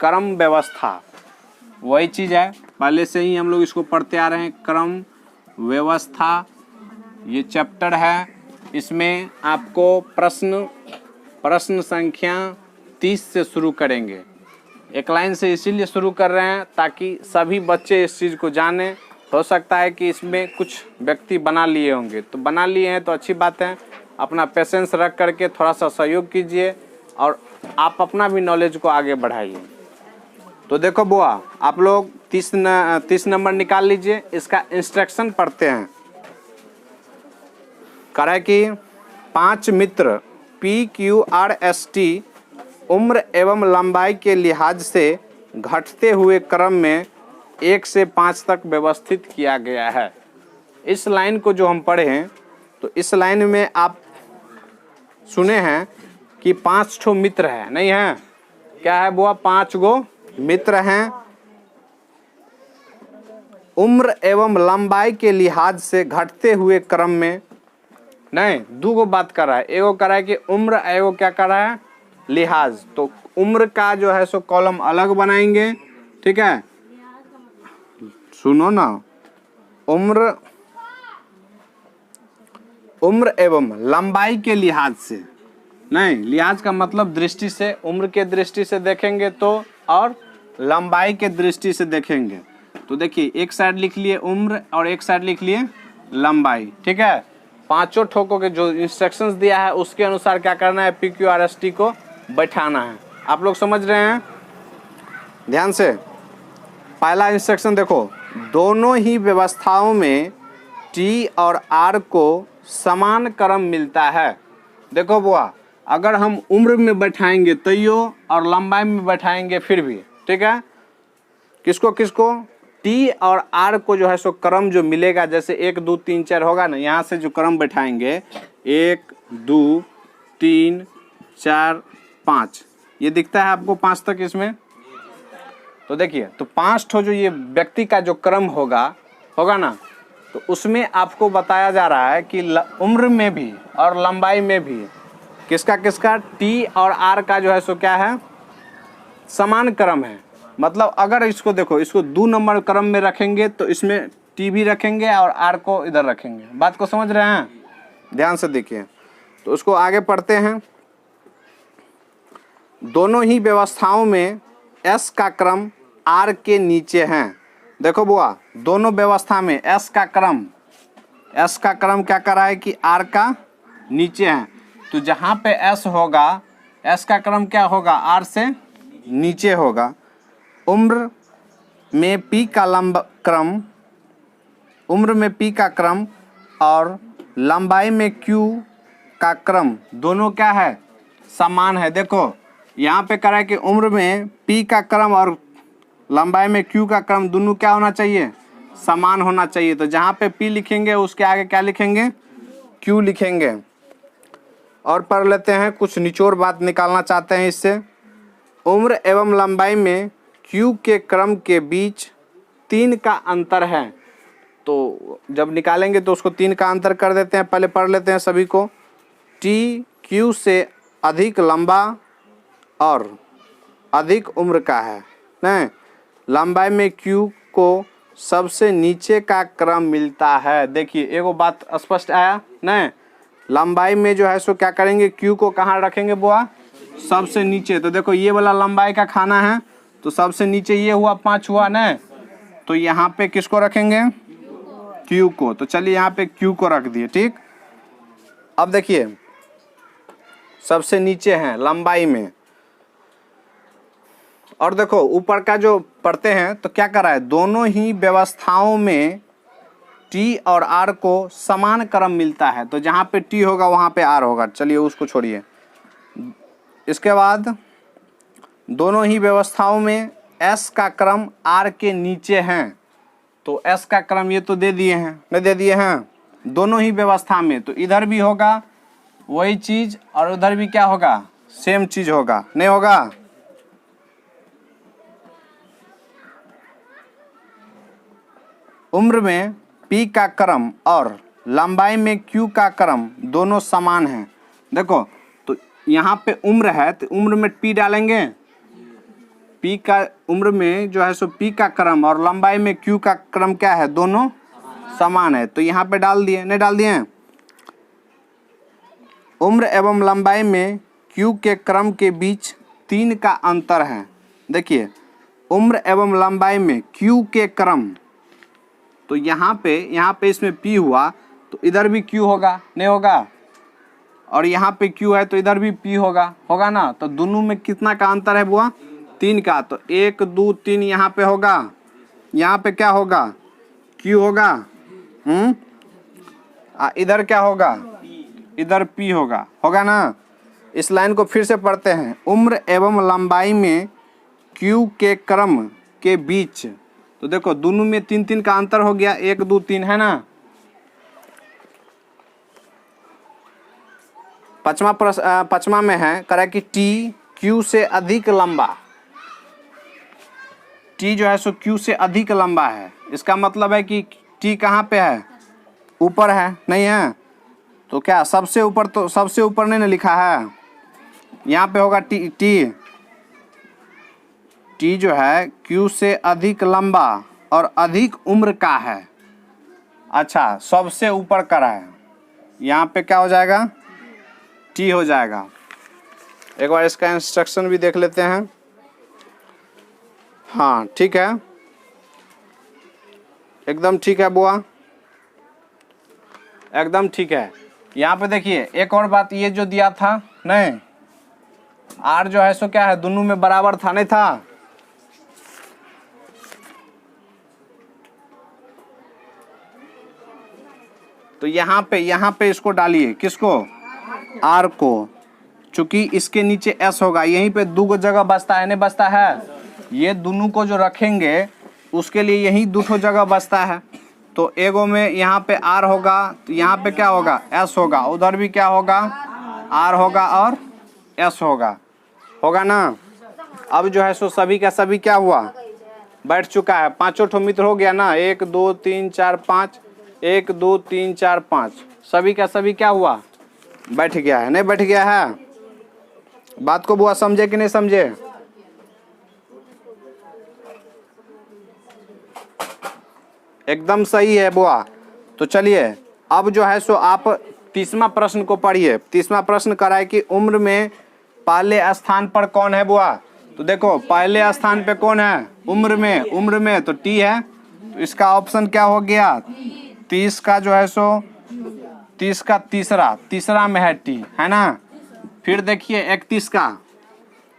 क्रम व्यवस्था, वही चीज़ है, पहले से ही हम लोग इसको पढ़ते आ रहे हैं। क्रम व्यवस्था ये चैप्टर है, इसमें आपको प्रश्न संख्या 30 से शुरू करेंगे। एक लाइन से इसीलिए शुरू कर रहे हैं ताकि सभी बच्चे इस चीज़ को जानें। हो सकता है कि इसमें कुछ व्यक्ति बना लिए होंगे, तो बना लिए हैं तो अच्छी बात है। अपना पेशेंस रख करके थोड़ा सा सहयोग कीजिए और आप अपना भी नॉलेज को आगे बढ़ाइए। तो देखो बुआ, आप लोग 30 नंबर निकाल लीजिए। इसका इंस्ट्रक्शन पढ़ते हैं। कह रहा है कि 5 मित्र PQRST उम्र एवं लंबाई के लिहाज से घटते हुए क्रम में 1 से 5 तक व्यवस्थित किया गया है। इस लाइन को जो हम पढ़े हैं, तो इस लाइन में आप सुने हैं कि 5 ठो मित्र हैं, नहीं है? क्या है बुआ? 5 गो मित्र हैं। उम्र एवं लंबाई के लिहाज से घटते हुए क्रम में, नहीं, 2 गो बात कर रहा है। एगो कर रहा है कि उम्र, एगो क्या कर रहा है? लिहाज। तो उम्र का जो है सो कॉलम अलग बनाएंगे, ठीक है? सुनो ना, उम्र एवं लंबाई के लिहाज से, नहीं, लिहाज का मतलब दृष्टि से, उम्र के दृष्टि से देखेंगे तो, और लंबाई के दृष्टि से देखेंगे तो देखिए, एक साइड लिख लिए उम्र और एक साइड लिख लिए लंबाई, ठीक है? 5 ठोकों के जो इंस्ट्रक्शंस दिया है उसके अनुसार क्या करना है? PQRST को बैठाना है। आप लोग समझ रहे हैं? ध्यान से। पहला इंस्ट्रक्शन देखो, दोनों ही व्यवस्थाओं में T और R को समान क्रम मिलता है। देखो बुआ, अगर हम उम्र में बैठाएंगे तैयो और लंबाई में बैठाएंगे फिर भी, ठीक है? किसको किसको? T और R को जो है सो क्रम जो मिलेगा, जैसे 1 2 3 4 होगा ना, यहाँ से जो क्रम बैठाएंगे 1 2 3 4 5, ये दिखता है आपको 5 तक इसमें? तो देखिए, तो 5 ठो जो ये व्यक्ति का जो क्रम होगा ना, तो उसमें आपको बताया जा रहा है कि उम्र में भी और लंबाई में भी किसका किसका T और R का जो है सो क्या है? समान क्रम है। मतलब अगर इसको देखो, इसको 2 नंबर क्रम में रखेंगे तो इसमें T भी रखेंगे और R को इधर रखेंगे। बात को समझ रहे हैं? ध्यान से देखिए। तो उसको आगे पढ़ते हैं। दोनों ही व्यवस्थाओं में S का क्रम R के नीचे हैं। देखो बुआ, दोनों व्यवस्था में S का क्रम क्या कर रहा है कि R का नीचे है। तो जहाँ पे S होगा, S का क्रम क्या होगा? R से नीचे होगा। उम्र में P का क्रम और लंबाई में Q का क्रम दोनों क्या है? समान है। देखो यहाँ पे कह रहा है कि उम्र में P का क्रम और लंबाई में Q का क्रम दोनों क्या होना चाहिए? समान होना चाहिए। तो जहाँ पे P लिखेंगे उसके आगे क्या लिखेंगे? Q लिखेंगे। और पढ़ लेते हैं, कुछ निचोड़ बात निकालना चाहते हैं इससे। उम्र एवं लंबाई में Q के क्रम के बीच 3 का अंतर है। तो जब निकालेंगे तो उसको 3 का अंतर कर देते हैं। पहले पढ़ लेते हैं सभी को। T Q से अधिक लंबा और अधिक उम्र का है, नहीं? लंबाई में Q को सबसे नीचे का क्रम मिलता है। देखिए, एगो बात स्पष्ट आया, नहीं? लंबाई में जो है सो क्या करेंगे? Q को कहाँ रखेंगे बुआ? सबसे नीचे। तो देखो, ये वाला लंबाई का खाना है, तो सबसे नीचे ये हुआ 5 हुआ, नहीं? तो यहाँ पे किसको रखेंगे? Q को। तो चलिए यहाँ पे Q को रख दिए, ठीक? अब देखिए, सबसे नीचे हैं लंबाई में, और देखो ऊपर का जो पढ़ते हैं तो क्या कर रहा है? दोनों ही व्यवस्थाओं में T और R को समान क्रम मिलता है। तो जहाँ पे T होगा वहाँ पे R होगा। चलिए उसको छोड़िए। इसके बाद दोनों ही व्यवस्थाओं में S का क्रम R के नीचे हैं। तो S का क्रम ये तो दे दिए हैं, नहीं दे दिए हैं? दोनों ही व्यवस्था में, तो इधर भी होगा वही चीज़ और उधर भी क्या होगा? सेम चीज़ होगा, नहीं होगा? उम्र में P का क्रम और लंबाई में Q का क्रम दोनों समान हैं। देखो, तो यहाँ पे उम्र है तो उम्र में P डालेंगे, पी का उम्र में जो है सो पी का क्रम और लंबाई में क्यू का क्रम क्या है, दोनों समान है। तो यहाँ पे डाल दिए, नहीं डाल दिए? उम्र एवं लंबाई में क्यू के क्रम के बीच 3 का अंतर है। देखिए उम्र एवं लंबाई में क्यू के क्रम, तो यहाँ पे इसमें पी हुआ तो इधर भी क्यू होगा, नहीं होगा? और यहाँ पे क्यू है तो इधर भी पी होगा, होगा ना? तो दोनों में कितना का अंतर है बुआ? 3 का। तो 1 2 3 यहाँ पे होगा, यहाँ पे क्या होगा? क्यू होगा। इधर क्या होगा? इधर पी होगा, होगा ना? इस लाइन को फिर से पढ़ते हैं। उम्र एवं लंबाई में क्यू के क्रम के बीच, तो देखो दोनों में 3 3 का अंतर हो गया, 1 2 3 है ना? पचमा में है करा कि टी क्यू से अधिक लंबा, टी जो है सो क्यू से अधिक लंबा है। इसका मतलब है कि टी कहाँ पे है? ऊपर है, नहीं है? तो क्या सबसे ऊपर? तो सबसे ऊपर नहीं ना लिखा है, यहाँ पे होगा टी जो है क्यू से अधिक लंबा और अधिक उम्र का है। अच्छा, सबसे ऊपर करा है, यहाँ पे क्या हो जाएगा? टी हो जाएगा। एक बार इसका इंस्ट्रक्शन भी देख लेते हैं। हाँ ठीक है, एकदम ठीक है बुआ, एकदम ठीक है। यहाँ पे देखिए एक और बात, ये जो दिया था नहीं, आर जो है सो क्या है, दोनों में बराबर था, नहीं था? तो यहाँ पे इसको डालिए, किसको? आर को। चूंकि इसके नीचे एस होगा, यहीं पे 2 जगह बचता है, नहीं बचता है? ये दोनों को जो रखेंगे उसके लिए यही 2 जगह बचता है। तो एगो में यहाँ पे आर होगा, तो यहाँ पे क्या होगा? एस होगा। उधर भी क्या होगा? आर होगा और एस होगा, होगा ना? अब जो है सो सभी का सभी क्या हुआ? बैठ चुका है। 5 ठो मित्र हो गया ना, 1 2 3 4 5, 1 2 3 4 5, सभी का सभी क्या हुआ? बैठ गया है, नहीं बैठ गया है? बात को बुआ समझे कि नहीं समझे? एकदम सही है बुआ। तो चलिए अब जो है सो आप 30वां प्रश्न को पढ़िए। 30वां प्रश्न कराए कि उम्र में पहले स्थान पर कौन है बुआ? तो देखो पहले स्थान पे कौन है उम्र में तो टी है। तो इसका ऑप्शन क्या हो गया? 30 का जो है सो 30 का तीसरा में है टी, है ना? फिर देखिए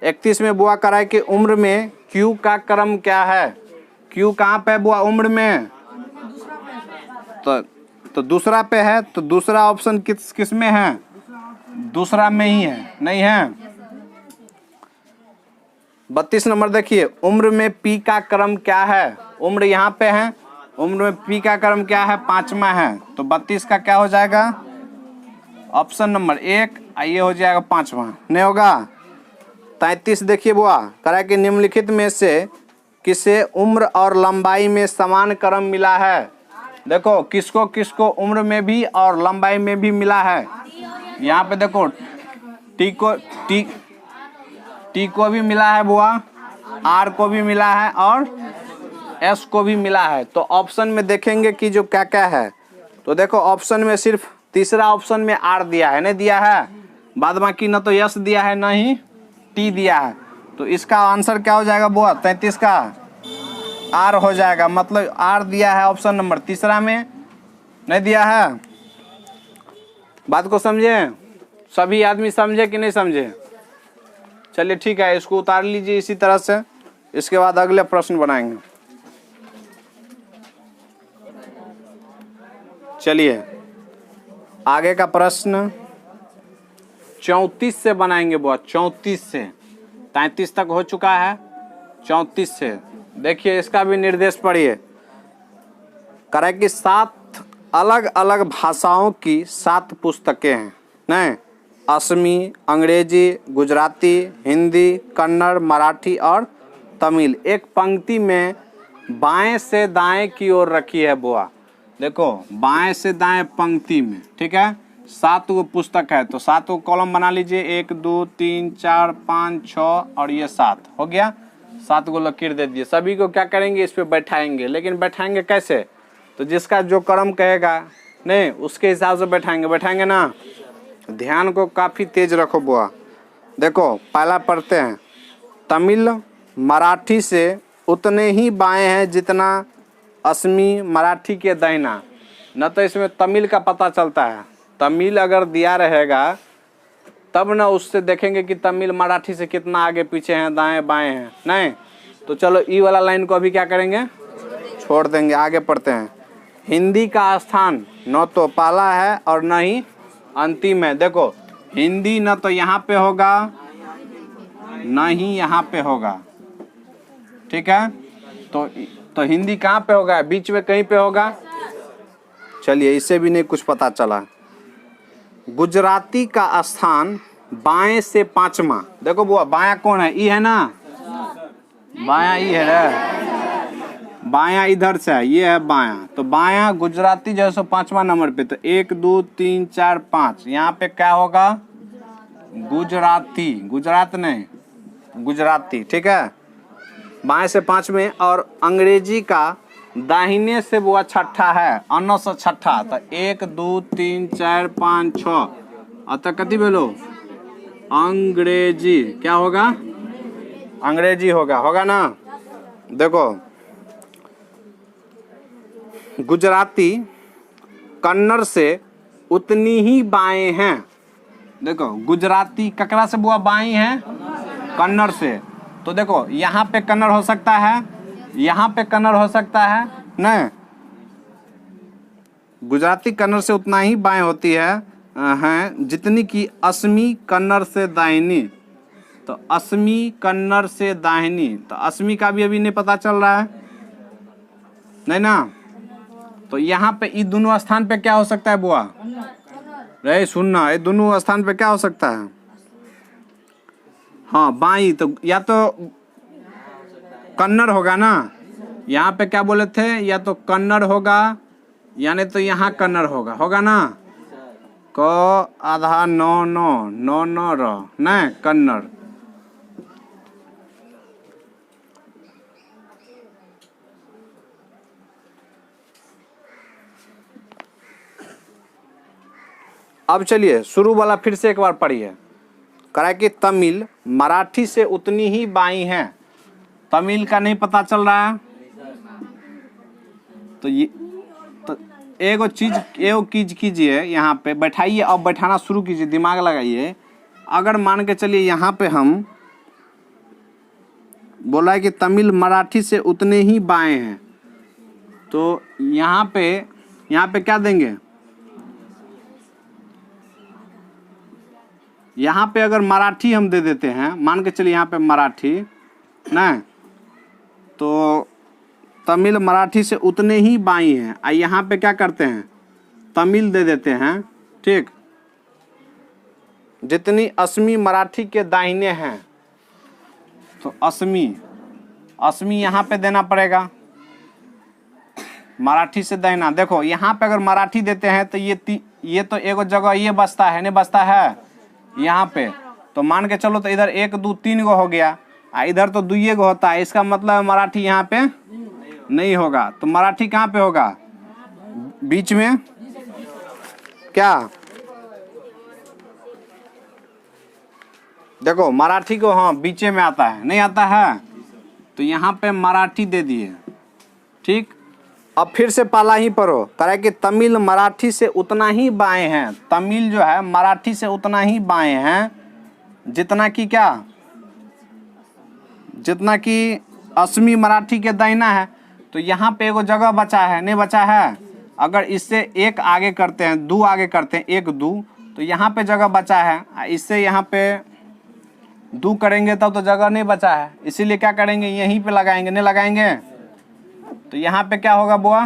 31 में बुआ कराए कि उम्र में क्यू का क्रम क्या है? क्यू कहाँ पे है बुआ? उम्र में तो दूसरा पे है। तो दूसरा ऑप्शन किस में है? दूसरा में ही है, नहीं है? 32 नंबर देखिए, उम्र में पी का क्रम क्या है? उम्र यहाँ पे है, उम्र में पी का क्रम क्या है? 5वां है। तो 32 का क्या हो जाएगा? ऑप्शन नंबर 1, ये हो जाएगा 5वां, नहीं होगा? 33 देखिए बुआ करा कि निम्नलिखित में से किसे उम्र और लंबाई में समान क्रम मिला है? देखो किसको किसको उम्र में भी और लंबाई में भी मिला है। यहाँ पे देखो टी को भी मिला है बुआ, आर को भी मिला है और एस को भी मिला है। तो ऑप्शन में देखेंगे कि जो क्या क्या है। तो देखो ऑप्शन में सिर्फ तीसरा ऑप्शन में आर दिया है, नहीं दिया है? बाद बाकी न तो एस दिया है न ही टी दिया है। तो इसका आंसर क्या हो जाएगा बुआ? 33 का आर हो जाएगा। मतलब आर दिया है ऑप्शन नंबर तीसरा में, नहीं दिया है? बात को समझे? सभी आदमी समझे कि नहीं समझे? चलिए ठीक है, इसको उतार लीजिए इसी तरह से। इसके बाद अगले प्रश्न बनाएंगे। चलिए आगे का प्रश्न 34 से बनाएंगे बुआ। 34 से 33 तक हो चुका है, 34 से देखिए इसका भी निर्देश पढ़िए। करें कि 7 अलग अलग भाषाओं की 7 पुस्तकें हैं, नहीं? असमी, अंग्रेजी, गुजराती, हिंदी, कन्नड़, मराठी और तमिल एक पंक्ति में बाएं से दाएं की ओर रखी है बुआ। देखो बाएं से दाएं पंक्ति में, ठीक है? 7 गो पुस्तक है तो 7 गो कॉलम बना लीजिए। 1 2 3 4 5 6 और ये 7 हो गया। 7 गो लकीर दे दिए, सभी को क्या करेंगे, इस पे बैठाएंगे। लेकिन बैठाएंगे कैसे, तो जिसका जो कर्म कहेगा नहीं उसके हिसाब से बैठाएंगे, बैठाएंगे ना। ध्यान को काफ़ी तेज रखो बुआ। देखो पहला पढ़ते हैं, तमिल मराठी से उतने ही बाएं हैं जितना असमी मराठी के दाहिना। न तो इसमें तमिल का पता चलता है, तमिल अगर दिया रहेगा तब ना उससे देखेंगे कि तमिल मराठी से कितना आगे पीछे हैं, दाएं बाएं हैं, नहीं। तो चलो ई वाला लाइन को अभी क्या करेंगे, छोड़ देंगे, आगे पढ़ते हैं। हिंदी का स्थान न तो पहला है और न ही अंतिम है। देखो हिंदी न तो यहाँ पे होगा न ही यहाँ पे होगा, ठीक है। तो हिंदी कहाँ पे होगा, बीच में कहीं पे होगा। चलिए इससे भी नहीं कुछ पता चला। गुजराती का स्थान बाएं से 5वां। देखो बुआ बायां कौन है, ई है ना, बायां ई है रे, बायां इधर से है, ये है बायां। तो बायां गुजराती जो है सो 5वां नंबर पे। तो 1 2 3 4 5 यहाँ पे क्या होगा, गुजराती, गुजरात नहीं गुजराती, ठीक है। बाएं से 5वें। और अंग्रेजी का दाहिने से वो छठा है, अन्न से छठा। तो 1 2 3 4 5 6 अतः कति बोलो, अंग्रेजी क्या होगा, अंग्रेजी होगा, होगा ना। देखो गुजराती कन्नड़ से उतनी ही बाएं हैं। देखो गुजराती ककरा से बुआ बाएं हैं, कन्नड़ से। तो देखो यहाँ पे कन्नड़ हो सकता है, यहाँ पे कन्नड़ हो सकता है, नहीं। गुजराती कन्नड़ से उतना ही बाएं होती है हैं जितनी कि असमी कन्नड़ से दाहिनी। तो असमी कन्नड़ से दाहिनी, तो असमी का भी अभी नहीं पता चल रहा है, नहीं ना। तो यहाँ पे ये दोनों स्थान पे क्या हो सकता है बुआ, रे सुनना, ये दोनों स्थान पे क्या हो सकता है, हाँ बाई। तो या तो कन्नड़ होगा ना, यहाँ पे क्या बोले थे, या तो कन्नड़ होगा यानी तो यहाँ कन्नड़ होगा, होगा ना। क आधा नौ नौ नौ नौ र नहीं कन्नड़। अब चलिए शुरू वाला फिर से एक बार पढ़िए। करा कि तमिल मराठी से उतनी ही बाई हैं। तमिल का नहीं पता चल रहा है, तो ये तो एगो चीज कीजिए, यहाँ पे बैठाइए, अब बैठाना शुरू कीजिए, दिमाग लगाइए। अगर मान के चलिए यहाँ पे हम बोला है कि तमिल मराठी से उतने ही बाएं हैं, तो यहाँ पे क्या देंगे, यहाँ पे अगर मराठी हम दे देते हैं, मान के चलिए यहाँ पे मराठी नहीं, तो तमिल मराठी से उतने ही बाई हैं। और यहाँ पे क्या करते हैं, तमिल दे देते हैं, ठीक, जितनी असमी मराठी के दाहिने हैं। तो असमी यहाँ पे देना पड़ेगा, मराठी से दाहिना। देखो यहाँ पे अगर मराठी देते हैं तो ये तो एगो जगह ये बसता है, नहीं बसता है यहाँ पे। तो मान के चलो तो इधर 1 2 3 गो हो गया, इधर तो 2 गो होता है। इसका मतलब मराठी यहाँ पे नहीं होगा। तो मराठी कहाँ पे होगा, बीच में, क्या। देखो मराठी को हाँ बीचे में आता है, नहीं आता है, तो यहाँ पे मराठी दे दिए, ठीक। अब फिर से पहला ही पढ़ो, करे कि तमिल मराठी से उतना ही बाएं हैं। तमिल जो है मराठी से उतना ही बाएं हैं जितना कि क्या, जितना कि असमी मराठी के दाहिना है। तो यहाँ पे एगो जगह बचा है, नहीं बचा है। अगर इससे 1 आगे करते हैं, 2 आगे करते हैं, 1 2, तो यहाँ पे जगह बचा है। इससे यहाँ पे 2 करेंगे तब तो जगह नहीं बचा है, इसीलिए क्या करेंगे, यहीं पे लगाएंगे, नहीं लगाएंगे। तो यहाँ पे क्या होगा बुआ,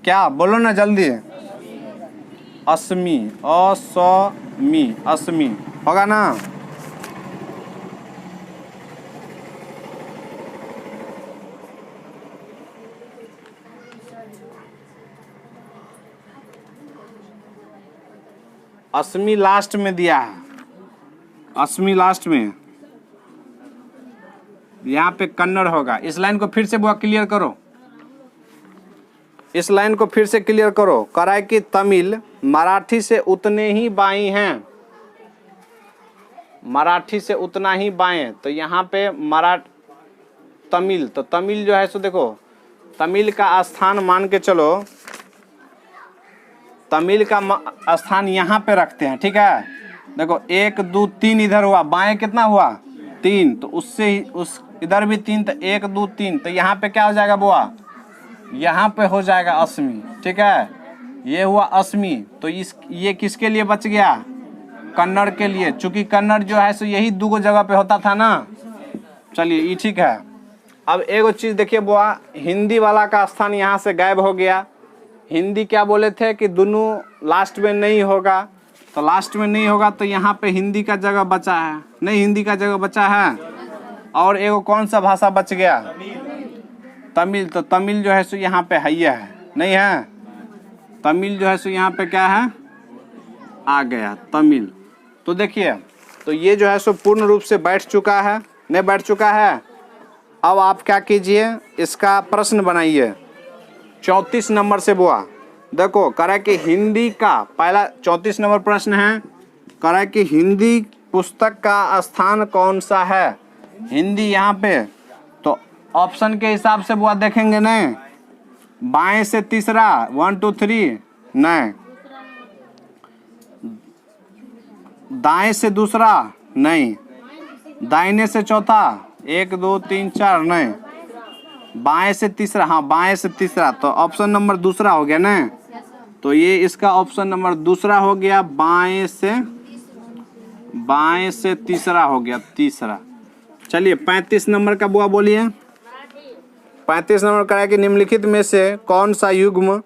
क्या बोलो ना जल्दी, असमी, असमी, असमी होगा ना। असमी लास्ट में दिया है, असमी लास्ट में। यहाँ पे कन्नड़ होगा। इस लाइन को फिर से बुआ क्लियर करो, इस लाइन को फिर से क्लियर करो। कराए कि तमिल मराठी से उतने ही बाई हैं, मराठी से उतना ही बाएं। तो यहाँ पे तमिल, तो तमिल जो है सो देखो, तमिल का स्थान मान के चलो, तमिल का स्थान यहाँ पे रखते हैं, ठीक है। देखो 1 2 3 इधर हुआ, बाएं कितना हुआ 3, तो उससे ही उस इधर भी 3, तो 1 2 3, तो यहाँ पे क्या हो जाएगा बुआ, यहाँ पे हो जाएगा अस्मी, ठीक है। ये हुआ अस्मी, तो ये किसके लिए बच गया, कन्नड़ के लिए, चूंकि कन्नड़ जो है सो यही 2 जगह पे होता था ना। चलिए ये ठीक है। अब एक चीज देखिए बुआ, हिंदी वाला का स्थान यहाँ से गायब हो गया। हिंदी क्या बोले थे कि दोनों लास्ट में नहीं होगा, तो लास्ट में नहीं होगा तो यहाँ पे हिंदी का जगह बचा है, नहीं हिंदी का जगह बचा है। और एगो कौन सा भाषा बच गया, तमिल, तो तमिल जो है सो यहाँ पे है, नहीं है, तमिल जो है सो यहाँ पे क्या है, आ गया तमिल। तो देखिए, तो ये जो है सो पूर्ण रूप से बैठ चुका है, नहीं बैठ चुका है। अब आप क्या कीजिए, इसका प्रश्न बनाइए 34 नंबर से बुआ। देखो करा कि हिंदी का पहला 34 नंबर प्रश्न है, करा कि हिंदी पुस्तक का स्थान कौन सा है, हिंदी यहाँ पे। तो ऑप्शन के हिसाब से बुआ देखेंगे, नहीं बाएं से तीसरा 1 2 3, नहीं दाएं से दूसरा, नहीं दाहिने से चौथा 1 2 3 4, नहीं बाएं से तीसरा, हाँ बाएं से तीसरा, तो ऑप्शन नंबर दूसरा हो गया ना। तो ये इसका ऑप्शन नंबर दूसरा हो गया, बाएं से तीसरा हो गया, तीसरा। चलिए 35 नंबर का बुआ बोलिए। 35 नंबर करा कि निम्नलिखित में से कौन सा युग्म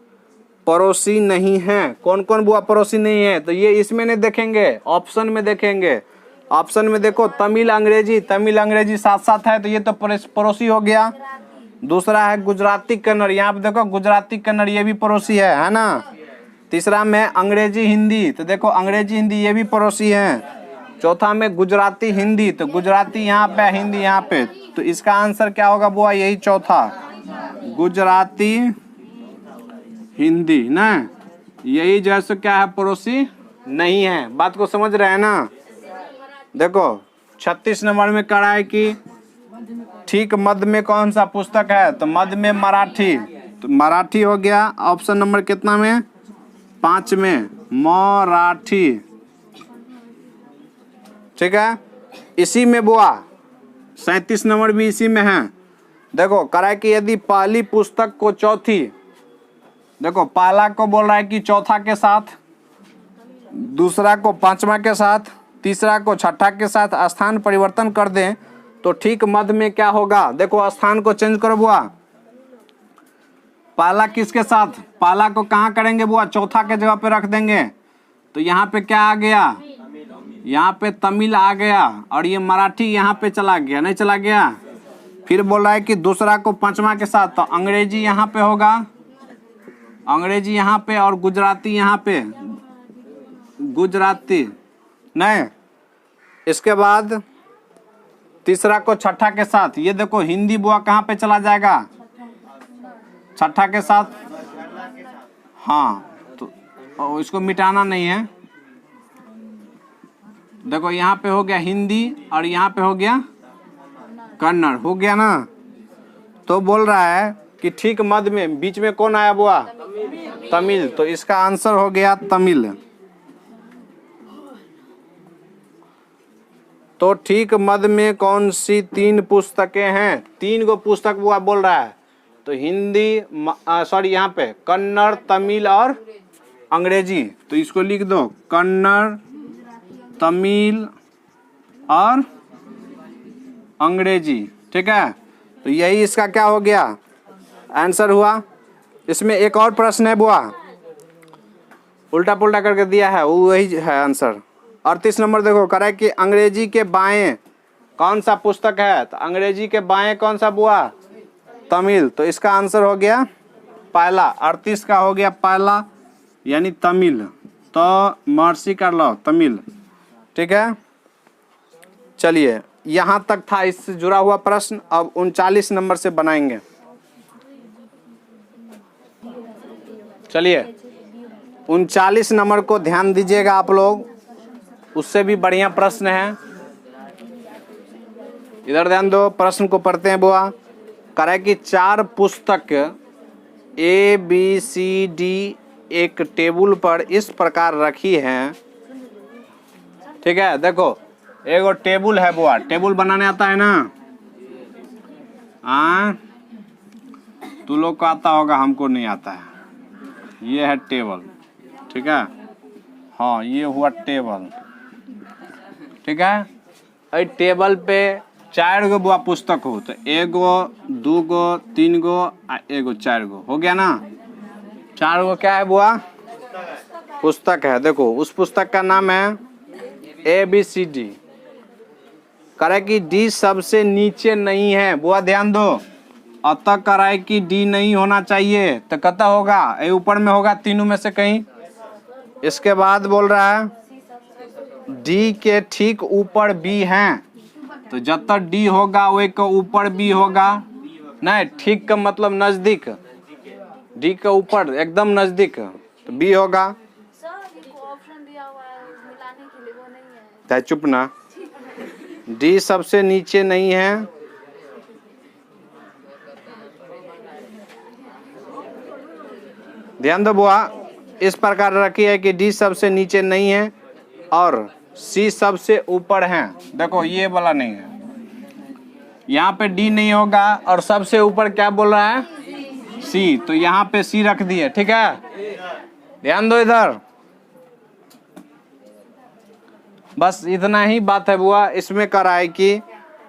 पड़ोसी नहीं है, कौन कौन बुआ पड़ोसी नहीं है। तो ये इसमें नहीं देखेंगे, ऑप्शन में देखेंगे। ऑप्शन में देखो तमिल अंग्रेजी साथ साथ है, तो ये तो पड़ोसी हो गया। दूसरा है गुजराती कन्नड़, यहाँ पे देखो गुजराती कन्नड़ ये भी पड़ोसी है ना। तीसरा में अंग्रेजी हिंदी, तो देखो अंग्रेजी हिंदी ये भी पड़ोसी है। चौथा में गुजराती हिंदी, तो गुजराती यहाँ पे हिंदी यहाँ पे, तो इसका आंसर क्या होगा बुआ, यही चौथा गुजराती हिंदी ना, यही जैसे क्या है पड़ोसी नहीं है। बात को समझ रहे हैं ना। देखो 36 नंबर में करा है कि ठीक मध्य में कौन सा पुस्तक है, तो मध्य में मराठी, तो मराठी हो गया। ऑप्शन नंबर कितना में, 5 में मराठी, ठीक है। इसी में बुआ 37 नंबर भी इसी में है। देखो करा कि यदि पहली पुस्तक को चौथी, देखो पहला को बोल रहा है कि चौथा के साथ, दूसरा को 5वां के साथ, तीसरा को 6ठा के साथ स्थान परिवर्तन कर दें तो ठीक मध्य में क्या होगा। देखो स्थान को चेंज करो बुआ, पहला किसके साथ, पहला को कहाँ करेंगे बुआ, चौथा के जगह पे रख देंगे। तो यहाँ पे क्या आ गया, यहाँ पे तमिल आ गया, और ये मराठी यहाँ पे चला गया, नहीं चला गया। फिर बोल रहा है कि दूसरा को 5वां के साथ, तो अंग्रेजी यहाँ पे होगा, अंग्रेजी यहाँ पे, और गुजराती यहाँ पे, गुजराती नहीं। इसके बाद तीसरा को 6ठा के साथ, ये देखो हिंदी बुआ कहाँ पे चला जाएगा, 6ठा के साथ, हाँ तो इसको मिटाना नहीं है। देखो यहाँ पे हो गया हिंदी, और यहाँ पे हो गया कन्नड़, हो गया ना। तो बोल रहा है कि ठीक मध्य में बीच में कौन आया बुआ, तमिल, तो इसका आंसर हो गया तमिल। तो ठीक मध्य में कौन सी 3 पुस्तकें हैं, 3 गो पुस्तक बुआ बोल रहा है। तो हिंदी सॉरी यहाँ पे कन्नड़, तमिल और अंग्रेजी, तो इसको लिख दो कन्नड़, तमिल और अंग्रेजी, ठीक है। तो यही इसका क्या हो गया, आंसर हुआ। इसमें एक और प्रश्न है बुआ, उल्टा पुल्टा करके दिया है, वो वही है आंसर। 38 नंबर देखो करा कि अंग्रेजी के बाएं कौन सा पुस्तक है, तो अंग्रेजी के बाएं कौन सा बुआ, तमिल, तो इसका आंसर हो गया पहला। 38 का हो गया पहला यानी तमिल, तो महर्षि कर लो तमिल, ठीक है। चलिए यहाँ तक था इससे जुड़ा हुआ प्रश्न। अब 39 नंबर से बनाएंगे। चलिए 39 नंबर को ध्यान दीजिएगा आप लोग, उससे भी बढ़िया प्रश्न है। इधर ध्यान दो, प्रश्न को पढ़ते हैं बुआ। कह रहा है कि 4 पुस्तक ABCD एक टेबल पर इस प्रकार रखी हैं। ठीक है, देखो एगो टेबल है बुआ, टेबल बनाने आता है ना? हाँ, तू लोग को आता होगा, हमको नहीं आता है। ये है टेबल, ठीक है? हाँ, ये हुआ टेबल, ठीक है? अरे टेबल पे 4 गो बुआ पुस्तक हो, तो 1 गो 2 गो 3 गो 1 गो 4 गो हो गया ना? 4 गो क्या है बुआ? पुस्तक है। देखो उस पुस्तक का नाम है ABCD। करे कि D सबसे नीचे नहीं है बुआ, ध्यान दो। अतः कराए कि D नहीं होना चाहिए, तो कता होगा? ये ऊपर में होगा, तीनों में से कहीं। इसके बाद बोल रहा है D के ठीक ऊपर B है, तो जब तक D होगा वो के ऊपर B होगा। नहीं, ठीक का मतलब नजदीक, D के ऊपर एकदम नजदीक, तो B होगा। ऑप्शन दिया हुआ है मिलाने के लिए, वो नहीं है। चाहे चुप ना, D सबसे नीचे नहीं है। ध्यान दो बुआ, इस प्रकार रखी है कि D सबसे नीचे नहीं है और C सबसे ऊपर है। देखो ये वाला नहीं है, यहाँ पे D नहीं होगा और सबसे ऊपर क्या बोल रहा है? C, तो यहाँ पे C रख दिए, ठीक है? ध्यान दो इधर, बस इतना ही बात है बुआ। इसमें करा है कि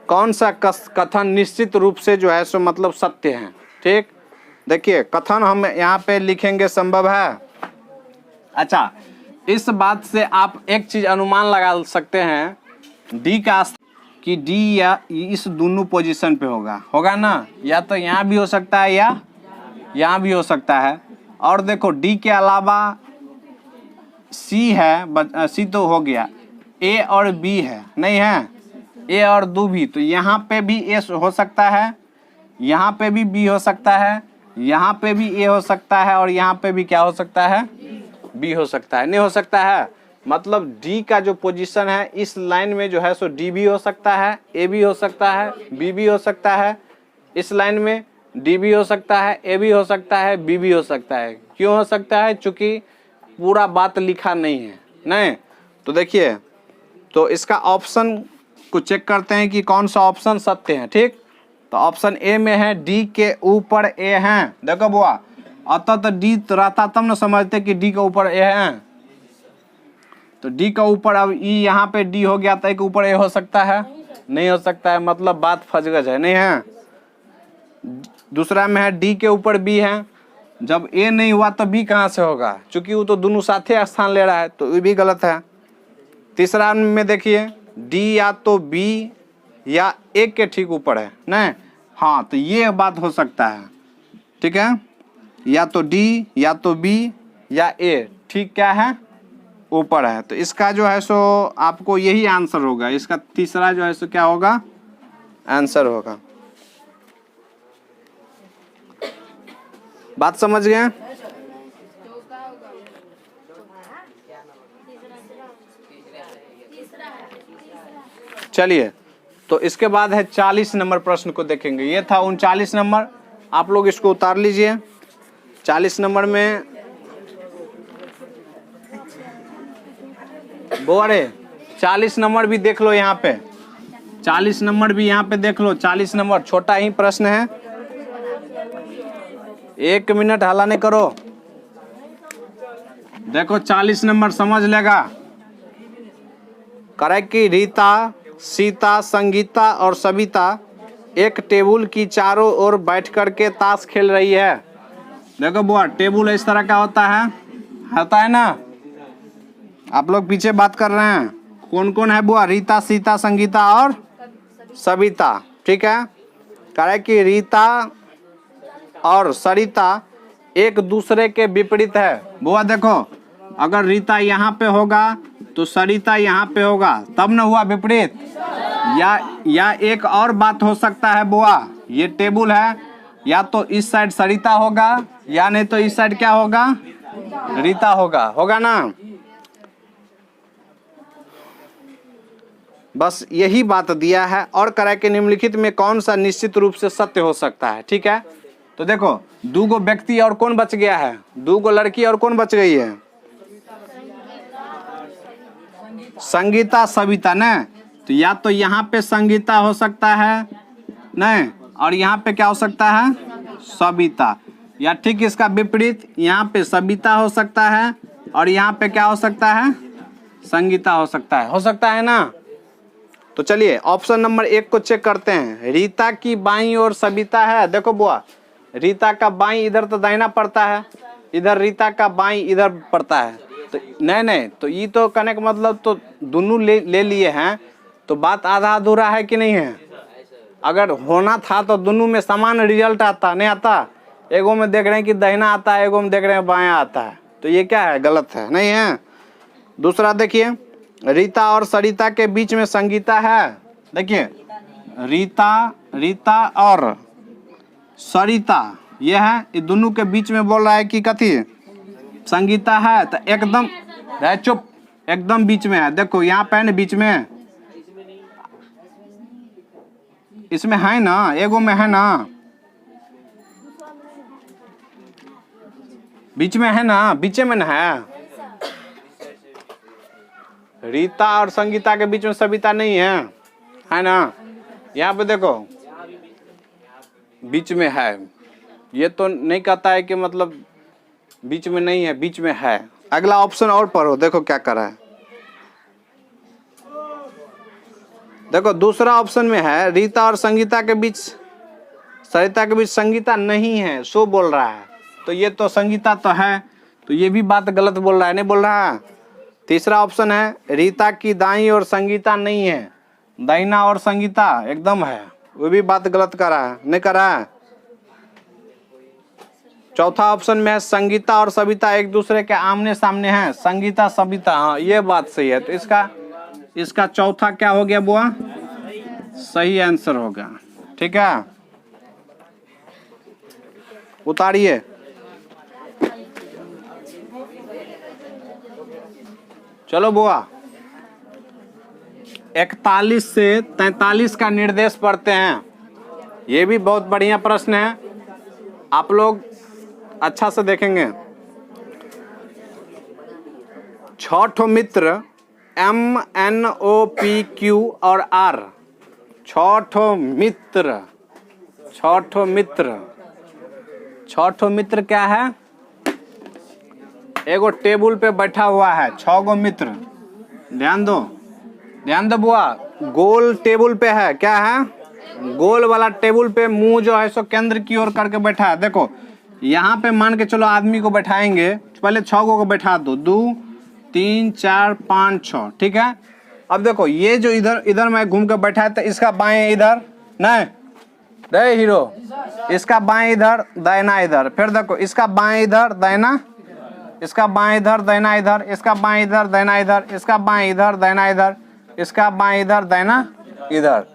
कौन सा कथन निश्चित रूप से जो है सो मतलब सत्य है। ठीक, देखिए कथन हम यहाँ पे लिखेंगे संभव है। अच्छा, इस बात से आप एक चीज अनुमान लगा सकते हैं, डी का कि डी या इस दोनों पोजीशन पे होगा ना? या तो यहाँ भी हो सकता है या यहाँ भी हो सकता है। और देखो डी के अलावा सी है, सी तो हो गया, ए और बी है, नहीं है? ए और दो भी, तो यहाँ पे भी ए हो सकता है, यहाँ पे भी बी हो सकता है, यहाँ पे भी ए हो सकता है और यहाँ पे भी क्या हो सकता है? बी हो सकता है। नहीं हो सकता है मतलब डी का जो पोजीशन है इस लाइन में जो है सो डी भी हो सकता है, ए भी हो सकता है, बी भी हो सकता है। इस लाइन में डी भी हो सकता है, ए भी हो सकता है, बी भी हो सकता है। क्यों हो सकता है? चूंकि पूरा बात लिखा नहीं है। नहीं तो देखिए, तो इसका ऑप्शन को चेक करते हैं कि कौन सा ऑप्शन सत्य है। ठीक, तो ऑप्शन ए में है डी के ऊपर ए है। देखो बुआ, अतः तो डी तो रहता तब न समझते कि डी के ऊपर ए है, तो डी का ऊपर अब ई यहाँ पे डी हो गया, तो एक ऊपर ए हो सकता है? नहीं हो सकता है, मतलब बात फजगज है, नहीं है? दूसरा में है डी के ऊपर बी है, जब ए नहीं हुआ तो बी कहाँ से होगा? चूंकि वो तो दोनों साथे स्थान ले रहा है, तो ये भी गलत है। तीसरा में देखिए डी या तो बी या ए के ठीक ऊपर है, नहीं? हाँ, तो ये बात हो सकता है। ठीक है, या तो डी या तो बी या ए ठीक क्या है? ऊपर है। तो इसका जो है सो आपको यही आंसर होगा, इसका तीसरा जो है सो क्या होगा? आंसर होगा। बात समझ गए? चलिए, तो इसके बाद है 40 नंबर प्रश्न को देखेंगे। ये था 39 नंबर, आप लोग इसको उतार लीजिए। 40 नंबर में बोरे 40 नंबर भी देख लो, यहाँ पे 40 नंबर भी यहाँ पे देख लो। 40 नंबर छोटा ही प्रश्न है, 1 मिनट हल्ला नहीं करो। देखो 40 नंबर समझ लेगा। करे कि रीता, सीता, संगीता और सविता एक टेबल की चारों ओर बैठ करके ताश खेल रही है। देखो बुआ, टेबल इस तरह का होता है ना? आप लोग पीछे बात कर रहे हैं, कौन कौन है बुआ? रीता, सीता, संगीता और सविता। ठीक है, करे कि रीता और सरिता एक दूसरे के विपरीत है। बुआ देखो, अगर रीता यहाँ पे होगा तो सरिता यहाँ पे होगा, तब न हुआ विपरीत। या एक और बात हो सकता है बुआ, ये टेबल है, या तो इस साइड सरिता होगा या नहीं तो इस साइड क्या होगा, रीता होगा, होगा ना। बस यही बात दिया है। और करा के निम्नलिखित में कौन सा निश्चित रूप से सत्य हो सकता है। ठीक है, तो देखो 2 गो व्यक्ति और कौन बच गया है, 2 गो लड़की और कौन बच गई है, संगीता सविता न। तो या तो यहाँ पे संगीता हो सकता है नहीं, और यहाँ पे क्या हो सकता है, सविता, या ठीक इसका विपरीत यहाँ पे सविता हो सकता है और यहाँ पे क्या हो सकता है, संगीता हो सकता है ना। तो चलिए ऑप्शन नंबर 1 को चेक करते हैं। रीता की बाईं ओर सविता है। देखो बुआ, रीता का बाईं इधर तो दाहिना पड़ता है, इधर रीता का बाईं इधर पड़ता है। तो नहीं, तो ये तो कहने का मतलब तो दोनों ले लिए हैं, तो बात आधा अधूरा है कि नहीं है। अगर होना था तो दोनों में समान रिजल्ट आता, नहीं आता। एगो में देख रहे हैं कि दाहिना आता है, एगो में देख रहे हैं बायां आता है, तो ये क्या है, गलत है, नहीं है। दूसरा देखिए, रीता और सरिता के बीच में संगीता है। देखिए रीता और सरिता ये है, ये दोनों के बीच में बोल रहा है कि कथी, संगीता है। तो एकदम चुप, एकदम बीच में है। देखो यहाँ पे है ना बीच में, इसमें है ना, एगो में है ना, बीच में है ना, बीचे में ना है। रीता और संगीता के बीच में सविता नहीं है ना। यहाँ पे देखो बीच में है, ये तो नहीं कहता है कि मतलब बीच में नहीं है, बीच में है। अगला ऑप्शन और पढ़ो, देखो क्या कर रहा है। देखो दूसरा ऑप्शन में है रीता और संगीता के बीच, सरिता के बीच संगीता नहीं है, सो बोल रहा है। तो ये तो संगीता तो है, तो ये भी बात गलत बोल रहा है, नहीं बोल रहा है। तीसरा ऑप्शन है रीता की दाईं और संगीता नहीं है, दाहिना और संगीता एकदम है, वो भी बात गलत कर रहा है, नहीं कर रहा है। चौथा ऑप्शन में है संगीता और सविता एक दूसरे के आमने सामने हैं, संगीता सविता, हाँ ये बात सही है। तो इसका चौथा क्या हो गया बुआ, सही आंसर होगा। ठीक है, उतारिए। चलो बुआ 41 से 43 का निर्देश पढ़ते हैं। ये भी बहुत बढ़िया प्रश्न है, आप लोग अच्छा से देखेंगे। 6 ठो मित्र MNOPQ और R, 6 ठो मित्र, 6 ठो मित्र, 6 ठो मित्र क्या है, एगो टेबल पे बैठा हुआ है, 6 गो मित्र। ध्यान दो बुआ, गोल टेबल पे है, क्या है, गोल वाला टेबल पे मुंह जो है सो केंद्र की ओर करके बैठा है। देखो यहाँ पे मान के चलो आदमी को बैठाएंगे, पहले 6 को बैठा दो, 2 3 4 5 6, ठीक है। अब देखो ये जो इधर मैं घूम के बैठा है, तो इसका बाएं इधर, नहीं रे हीरो, इसका बाएं इधर, दाहिना इधर। फिर देखो इसका बाएं इधर, दाहिना, इसका बाएं इधर, दाहिना इधर, इसका बाएं इधर, दाहिना इधर, इसका बाएं इधर, दाहिना इधर, इसका बाएं इधर, दाहिना इधर।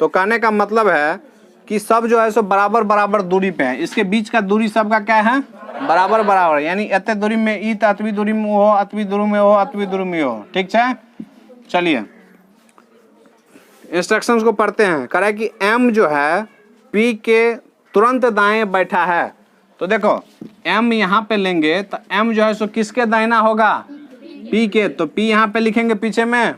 तो कहने का मतलब है कि सब जो है सो बराबर बराबर दूरी पे है, इसके बीच का दूरी सबका क्या है, बराबर बराबर, यानी एते दूरी में ई तो अतवी दूरी में हो, अतवी दूरी में हो, अतवी दूरी में हो। ठीक है, चलिए इंस्ट्रक्शंस को पढ़ते हैं। कह रहा है कि M जो है P के तुरंत दाएं बैठा है। तो देखो M यहाँ पे लेंगे तो M जो है सो किसके दाहिना होगा, P के। तो P यहाँ पे लिखेंगे पीछे में,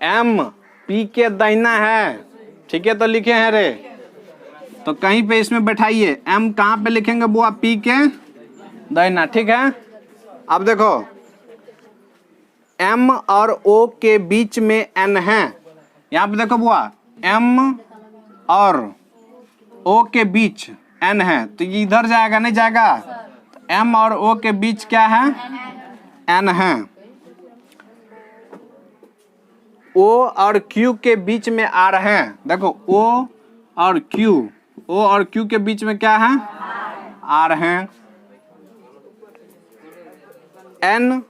M P के दाहिना है, ठीक है, तो लिखे हैं रे। तो कहीं पे इसमें बैठाइए, M कहाँ पे लिखेंगे बुआ, P के दाहिना, ठीक है। अब देखो M और O के बीच में N है, यहाँ पे देखो बुआ M और O के बीच N है, तो ये इधर जाएगा, नहीं जाएगा। तो M और O के बीच क्या है, N है। O और Q के बीच में R है, देखो O और Q के बीच में क्या है, R है। N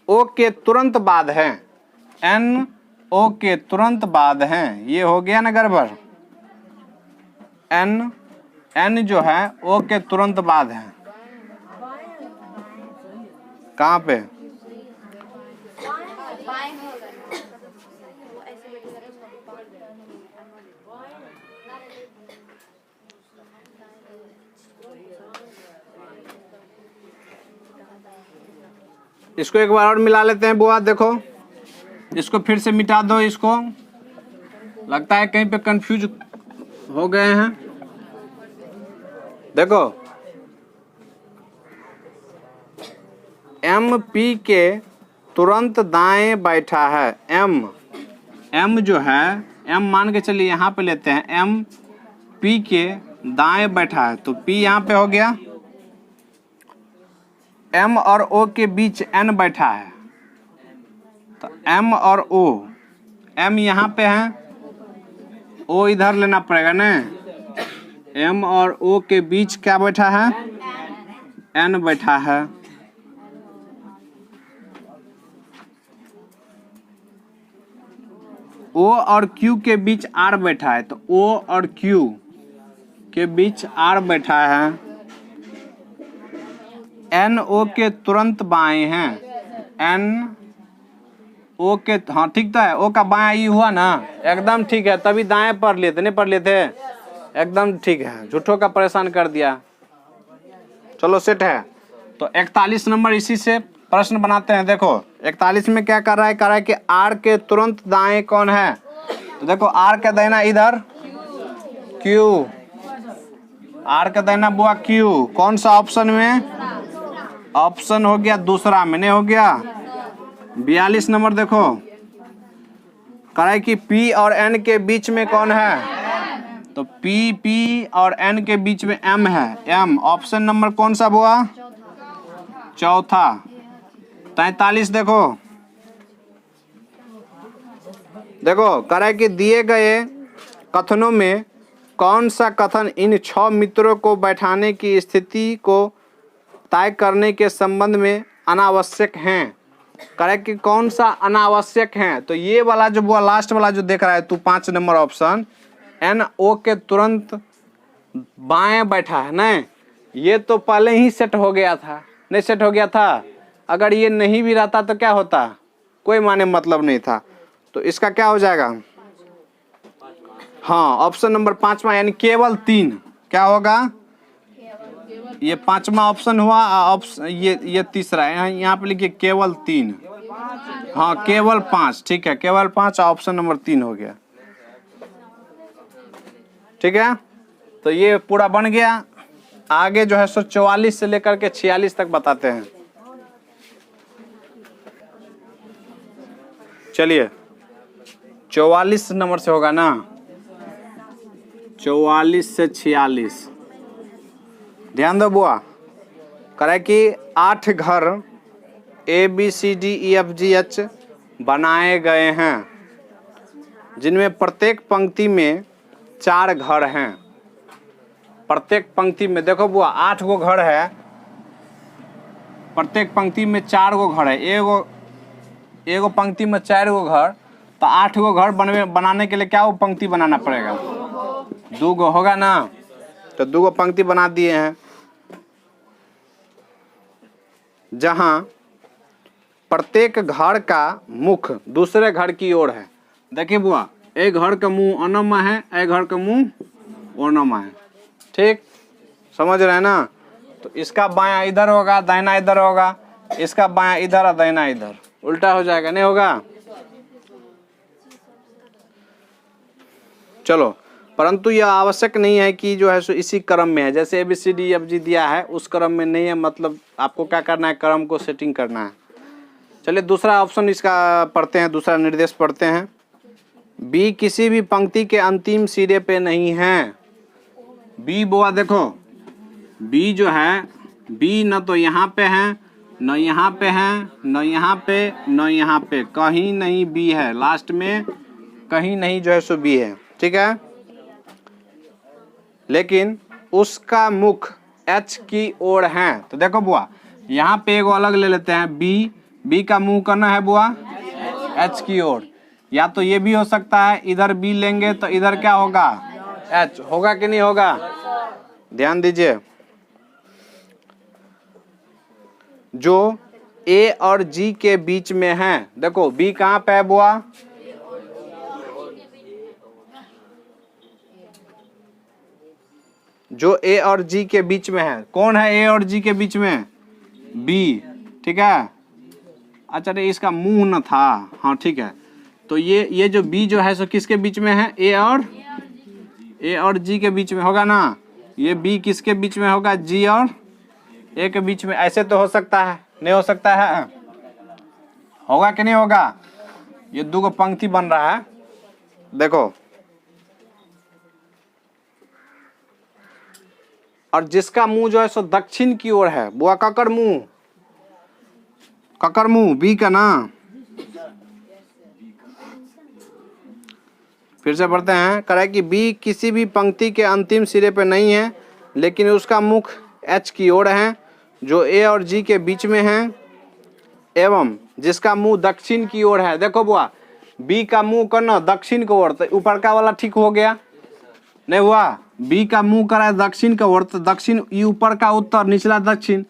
O के तुरंत बाद है, एन ओ के तुरंत बाद हैं, ये हो गया ना गड़बड़। एन जो है ओ के तुरंत बाद है, कहाँ पे? बाएं में होगा वो ऐसे बैठेगा तो उसका पकड़ लेगा। इसको एक बार और मिला लेते हैं बुआ, देखो इसको फिर से मिटा दो, इसको लगता है कहीं पे कंफ्यूज हो गए हैं। देखो एम पी के तुरंत दाएं बैठा है, एम जो है, एम मान के चलिए यहाँ पे लेते हैं, एम पी के दाएं बैठा है, तो पी यहाँ पे हो गया, एम और ओ के बीच एन बैठा है, तो एम और ओ, एम यहाँ पे है, ओ इधर लेना पड़ेगा ना, एम और ओ के बीच क्या बैठा है? एन बैठा है। ओ और क्यू के बीच आर बैठा है, तो ओ और क्यू के बीच आर बैठा है। एन ओ के तुरंत बाएं हैं, एन ओ के, हाँ ठीक तो है, ओ का बायां ई हुआ ना, एकदम ठीक है, तभी दाएं पढ़ लेते, नहीं पढ़ लेते, एकदम ठीक है, झूठों का परेशान कर दिया। चलो सेट है। तो 41 नंबर इसी से प्रश्न बनाते हैं। देखो 41 में क्या कर रहा है? कह रहा है कि आर के तुरंत दाएं कौन है? तो देखो आर का दाहिना इधर क्यू, आर का दाहिना बुआ क्यू, कौन सा ऑप्शन में? ऑप्शन हो गया दूसरा में, नहीं हो गया। 42 नंबर देखो, कह रहा है कि पी और एन के बीच में कौन है? तो पी और एन के बीच में एम है, एम ऑप्शन नंबर कौन सा बुआ? चौथा। 43 देखो, कह रहा है कि दिए गए कथनों में कौन सा कथन इन 6 मित्रों को बैठाने की स्थिति को तय करने के संबंध में अनावश्यक हैं? कह रहा है कि कौन सा अनावश्यक है? तो ये वाला जो बुआ लास्ट वाला जो देख रहा है तू 5 नंबर ऑप्शन, एन ओ के तुरंत बाएं बैठा है ना, ये तो पहले ही सेट हो गया था, नहीं सेट हो गया था? अगर ये नहीं भी रहता तो क्या होता? कोई माने मतलब नहीं था। तो इसका क्या हो जाएगा? हाँ ऑप्शन नंबर 5वां, यानी केवल 3 क्या होगा? ये 5वां ऑप्शन हुआ, ऑप्शन ये तीसरा है, यहाँ पे लिखिए केवल 3, हाँ केवल 5, ठीक है केवल 5, ऑप्शन नंबर 3 हो गया। ठीक है, तो ये पूरा बन गया। आगे जो है सो 44 से लेकर के 46 तक बताते हैं। चलिए 44 नंबर से होगा ना, 44 से 46 ध्यान दो बुआ। कह रहा है कि 8 घर ABCDEFGH बनाए गए हैं, जिनमें प्रत्येक पंक्ति में 4 घर हैं। प्रत्येक पंक्ति में देखो बुआ 8 गो घर है, प्रत्येक पंक्ति में 4 गो घर है, एगो पंक्ति में 4 गो घर, तो 8 गो घर बनाने के लिए क्या वो पंक्ति बनाना पड़ेगा? 2 गो होगा ना, तो 2 गो पंक्ति बना दिए हैं, जहां प्रत्येक घर का मुख दूसरे घर की ओर है। देखिए बुआ, एक घर का मुंह अनम्मा है, एक घर का मुंह ओनमा है, ठीक समझ रहे हैं ना? तो इसका बायां इधर होगा, दाहिना इधर होगा, इसका बायां इधर और दाहिना इधर, उल्टा हो जाएगा, नहीं होगा? चलो, परंतु यह आवश्यक नहीं है कि जो है सो इसी क्रम में है, जैसे ABCDEFG दिया है उस क्रम में नहीं है, मतलब आपको क्या करना है, क्रम को सेटिंग करना है। चलिए दूसरा ऑप्शन इसका पढ़ते हैं, दूसरा निर्देश पढ़ते हैं। बी किसी भी पंक्ति के अंतिम सिरे पे नहीं है। बी बुआ देखो, बी जो है, बी न तो यहाँ पे है, न यहाँ पे है, न यहाँ पे, न यहाँ पे, कहीं नहीं बी है, लास्ट में कहीं नहीं जो है सो बी है, ठीक है? लेकिन उसका मुख H की ओर है। तो देखो बुआ, यहाँ पे एगो अलग ले लेते हैं, बी का मुंह करना है बुआ एच की ओर। या तो ये भी हो सकता है, इधर बी लेंगे तो इधर क्या होगा, एच होगा कि नहीं होगा, ध्यान दीजिए। जो ए और जी के बीच में है, देखो बी कहाँ पे है बुआ, जो ए और जी के बीच में है, कौन है ए और जी के बीच में, बी, ठीक है। अच्छा रे इसका मुंह न था, हाँ ठीक है। तो ये जो बी जो है सो किसके बीच में है, ए और जी के बीच में होगा ना। ये बी किसके बीच में होगा, जी और ए के बीच में। ऐसे तो हो सकता है, नहीं हो सकता है, होगा कि नहीं होगा। ये दो को पंक्ति बन रहा है, देखो। और जिसका मुंह जो है सो दक्षिण की ओर है, बुआ ककर मुंह बी का ना। फिर से पढ़ते हैं, करें कि बी किसी भी पंक्ति के अंतिम सिरे पे नहीं है, लेकिन उसका मुख एच की ओर है, जो ए और जी के बीच में है, एवं जिसका मुंह दक्षिण की ओर है। देखो बुआ, बी का मुंह करना दक्षिण की ओर, तो ऊपर का वाला ठीक हो गया, नहीं हुआ। बी का मुंह करा है दक्षिण का ओर, तो दक्षिण ये ऊपर का उत्तर, निचला दक्षिण,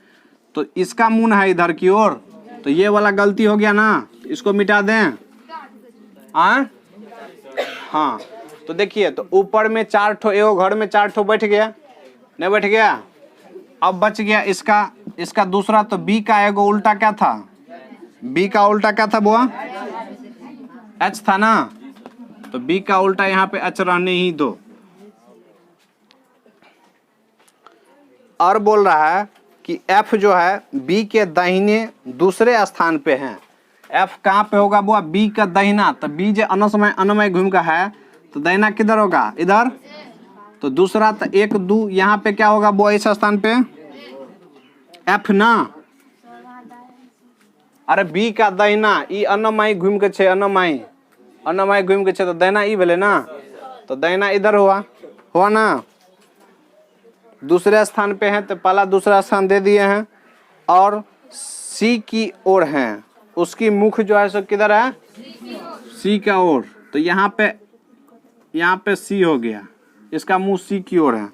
तो इसका मुंह है इधर की ओर, तो ये वाला गलती हो गया ना, इसको मिटा दें। हाँ तो देखिए, तो ऊपर में 4 ठो, एगो घर में 4 ठो बैठ गया, नहीं बैठ गया। अब बच गया इसका दूसरा, तो बी का एगो उल्टा क्या था, बी का उल्टा क्या था बुआ, एच था ना, तो बी का उल्टा यहाँ पे एच रहने ही दो। और बोल रहा है कि एफ जो है बी के दाहिने दूसरे स्थान पे है। एफ कहाँ पे होगा बुआ, बी का दाहिना, तो बी जो अनुमय घूम का है, तो दाहिना किधर होगा, इधर, तो दूसरा, तो 1 2 यहाँ पे क्या होगा बुआ, इस स्थान पे एफ ना। अरे बी का दाहिना, ई अनुमय घूम के छे, अनुमय घूम के छे, तो दाहिना ई भेले ना, तो दाहिना इधर हुआ ना, दूसरे स्थान पे है, तो पहला दूसरा स्थान दे दिए हैं। और सी की ओर हैं, उसकी मुख जो है सो किधर है, सी का ओर, तो यहाँ पे सी हो गया, इसका मुंह सी की ओर है।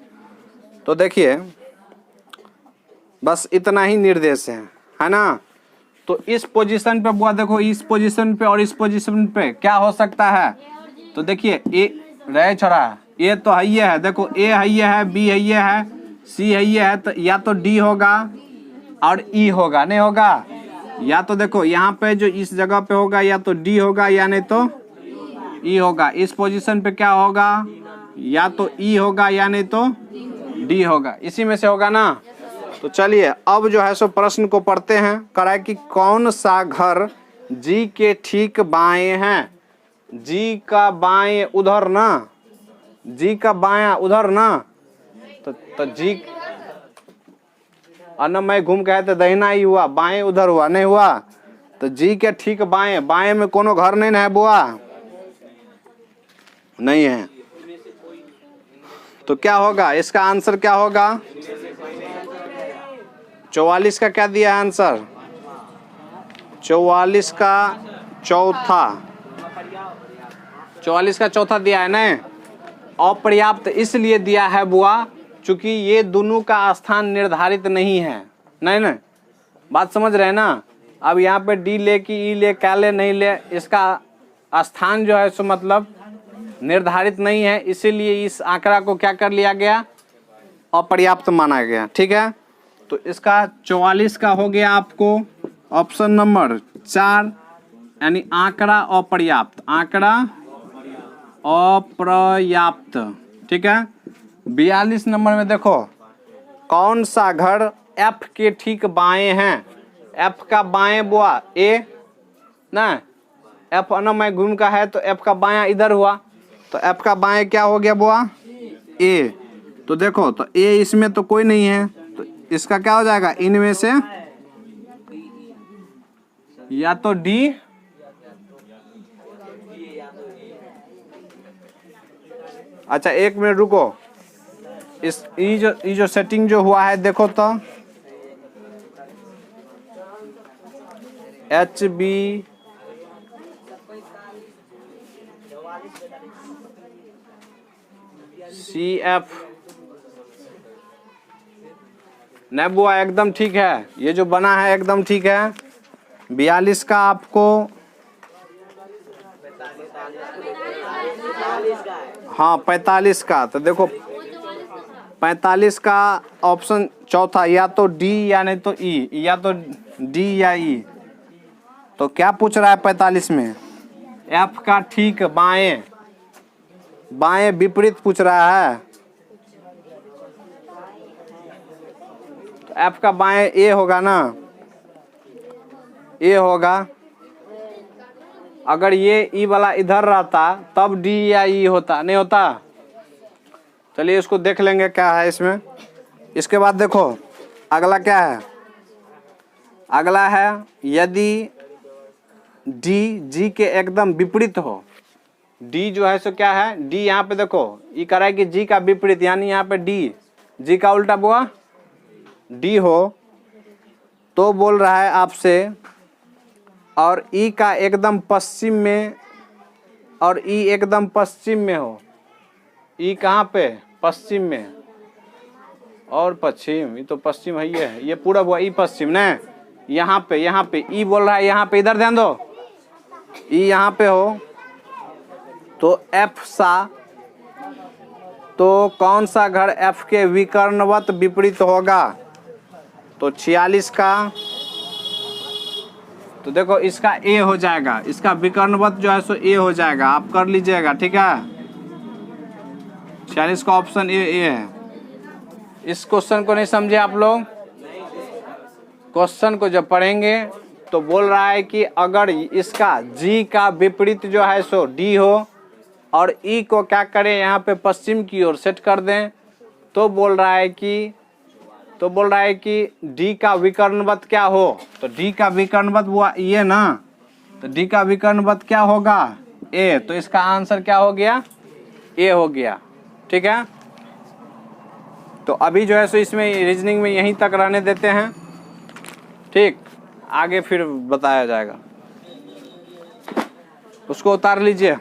तो देखिए बस इतना ही निर्देश है ना। तो इस पोजीशन पे बुआ देखो, इस पोजीशन पे और इस पोजीशन पे क्या हो सकता है, तो देखिए ए रहे छोड़ा, ए तो है ये है, देखो ए है ये है, बी है ये है, सी है ये है, तो या तो डी होगा और ई होगा, नहीं होगा। या तो देखो यहाँ पे जो इस जगह पे होगा, या तो डी होगा या नहीं तो ई होगा। इस पोजीशन पे क्या होगा, या तो ई होगा या नहीं तो डी होगा, इसी में से होगा ना। तो चलिए अब जो है सो प्रश्न को पढ़ते हैं। कराए कि कौन सा घर जी के ठीक बाएं है, जी का बाएं उधर ना, जी का बायां उधर ना, तो जी अन्नमय घूम के है, तो दहिना ही हुआ, बाएं उधर हुआ, नहीं हुआ। तो जी के ठीक बाएं में कोनो घर नहीं है बुआ, नहीं है। तो क्या होगा, इसका आंसर क्या होगा, 44 का क्या दिया आंसर, 44 का चौथा, 44 का चौथा दिया है ना। अपर्याप्त इसलिए दिया है बुआ चूंकि ये दोनों का स्थान निर्धारित नहीं है, नहीं ना, बात समझ रहे हैं ना। अब यहाँ पे डी ले कि ई ले, क्या ले नहीं ले, इसका स्थान जो है सो मतलब निर्धारित नहीं है, इसीलिए इस आंकड़ा को क्या कर लिया गया, अपर्याप्त माना गया, ठीक है। तो इसका 44 का हो गया आपको ऑप्शन नंबर 4, यानी आंकड़ा अपर्याप्त, आंकड़ा अपर्याप्त, ठीक है। 42 नंबर में देखो, कौन सा घर एफ के ठीक बाएं हैं, एफ का बाएं बुआ ए ना, एफ अनुमय घूम का है, तो एफ का बायां इधर हुआ, तो एफ का बाएं क्या हो गया बुआ, ए। तो देखो, तो ए इसमें तो कोई नहीं है, तो इसका क्या हो जाएगा, इनमें से या तो डी अच्छा 1 मिनट रुको, ये जो सेटिंग जो हुआ है देखो तो, एच बी CF नहीं बुआ, एकदम ठीक है, ये जो बना है एकदम ठीक है। 42 का आपको, हाँ 45 का, तो देखो 45 का ऑप्शन चौथा, या तो डी या नहीं तो ई, या तो डी या ई। तो क्या पूछ रहा है 45 में? एफ का ठीक बाएं, बाएं विपरीत पूछ रहा है। तो एफ का बाएं ए होगा ना, ए होगा। अगर ये ई वाला इधर रहता तब डी या ई होता, नहीं होता। चलिए इसको देख लेंगे क्या है इसमें। इसके बाद देखो अगला क्या है, अगला है यदि डी जी के एकदम विपरीत हो। डी जो है सो क्या है, डी यहाँ पे देखो ई कह रहा है कि जी का विपरीत, यानी यहाँ पे डी जी का उल्टा बुआ डी हो, तो बोल रहा है आपसे, और ई का एकदम पश्चिम में, और ई एकदम पश्चिम में हो। ई कहाँ पे? पश्चिम में, और पश्चिम, ये तो पश्चिम है, ये पूरब हुआ, ई पश्चिम न, यहाँ पे ई बोल रहा है, यहाँ पे इधर ध्यान दो, ई यहाँ पे हो तो एफ सा, तो कौन सा घर एफ के विकर्णवत विपरीत होगा? तो 46 का, तो देखो इसका ए हो जाएगा, इसका विकर्णवत जो है सो ए हो जाएगा, आप कर लीजिएगा, ठीक है। 46 का ऑप्शन ए है। इस क्वेश्चन को नहीं समझे आप लोग? क्वेश्चन को जब पढ़ेंगे तो बोल रहा है कि अगर इसका जी का विपरीत जो है सो डी हो, और ई को क्या करें यहाँ पे पश्चिम की ओर सेट कर दें, तो बोल रहा है कि डी का विकर्णवत क्या हो? तो डी का विकर्णवत वो ये ना, तो डी का विकर्णवत क्या होगा? ए। तो इसका आंसर क्या हो गया? ए हो गया, ठीक है। तो अभी जो है सो इसमें रीजनिंग में यहीं तक रहने देते हैं, ठीक, आगे फिर बताया जाएगा। उसको उतार लीजिए।